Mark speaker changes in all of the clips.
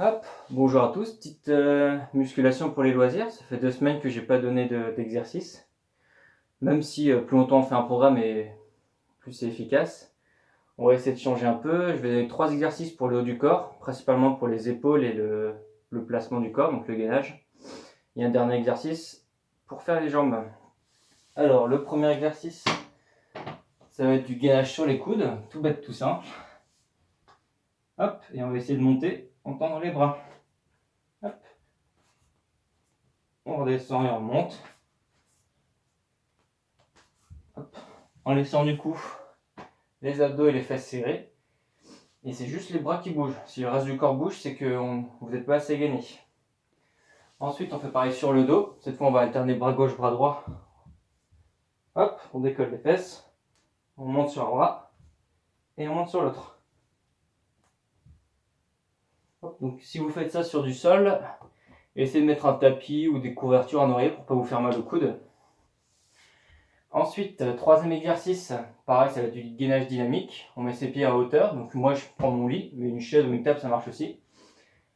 Speaker 1: Hop, bonjour à tous, petite musculation pour les loisirs. Ça fait 2 semaines que j'ai pas donné d'exercice. Même si plus longtemps on fait un programme et plus c'est efficace. On va essayer de changer un peu. Je vais donner 3 exercices pour le haut du corps, principalement pour les épaules et le placement du corps, donc le gainage. Et un dernier exercice pour faire les jambes. Alors le premier exercice, ça va être du gainage sur les coudes, tout bête, tout simple. Hop, et on va essayer de monter en tendant les bras. Hop. On redescend et on remonte. Hop. En laissant du coup les abdos et les fesses serrés. Et c'est juste les bras qui bougent. Si le reste du corps bouge, c'est que vous n'êtes pas assez gainé. Ensuite, on fait pareil sur le dos. Cette fois, on va alterner bras gauche, bras droit. Hop, on décolle les fesses. On monte sur un bras. Et on monte sur l'autre. Donc, si vous faites ça sur du sol, essayez de mettre un tapis ou des couvertures en oreiller pour ne pas vous faire mal au coude. Ensuite, troisième exercice, pareil, ça va être du gainage dynamique. On met ses pieds en hauteur. Donc moi, je prends mon lit, mais une chaise ou une table, ça marche aussi.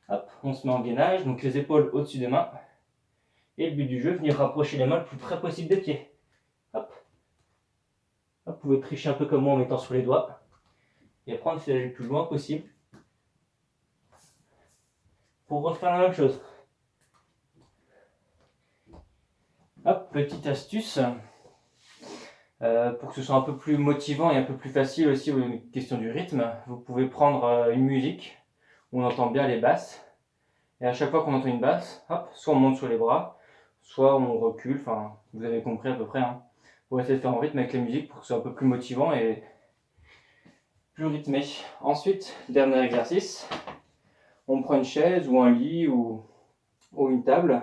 Speaker 1: Hop, on se met en gainage, donc les épaules au-dessus des mains. Et le but du jeu, venir rapprocher les mains le plus près possible des pieds. Hop. Hop, vous pouvez tricher un peu comme moi en mettant sur les doigts. Et après, on essaie d'aller le plus loin possible. Pour refaire la même chose. Hop, petite astuce. Pour que ce soit un peu plus motivant et un peu plus facile aussi aux questions du rythme, vous pouvez prendre une musique où on entend bien les basses. Et à chaque fois qu'on entend une basse, hop, soit on monte sur les bras, soit on recule, enfin, vous avez compris à peu près. Hein. Pour essayer de faire en rythme avec la musique pour que ce soit un peu plus motivant et plus rythmé. Ensuite, dernier exercice, on prend une chaise ou un lit ou une table.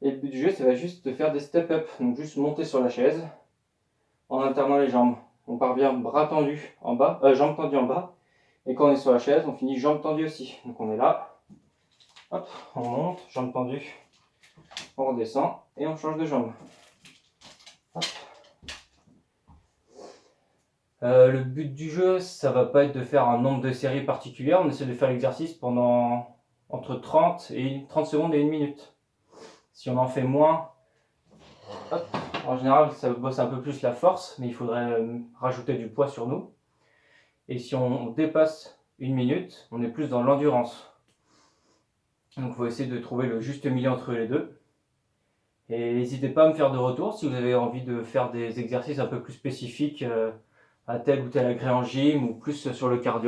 Speaker 1: Et le but du jeu, ça va juste de faire des step-up, donc juste monter sur la chaise en alternant les jambes. On part bien bras tendus en bas, jambes tendues en bas. Et quand on est sur la chaise, on finit jambes tendues aussi. Donc on est là, hop, on monte, jambes tendues, on redescend et on change de jambe. Le but du jeu, ça va pas être de faire un nombre de séries particulières. On essaie de faire l'exercice pendant entre 30 secondes et 1 minute. Si on en fait moins, hop, en général, ça bosse un peu plus la force, mais il faudrait rajouter du poids sur nous. Et si on dépasse 1 minute, on est plus dans l'endurance. Donc il faut essayer de trouver le juste milieu entre les deux. Et n'hésitez pas à me faire de retour si vous avez envie de faire des exercices un peu plus spécifiques à tel ou tel agrès en gym ou plus sur le cardio.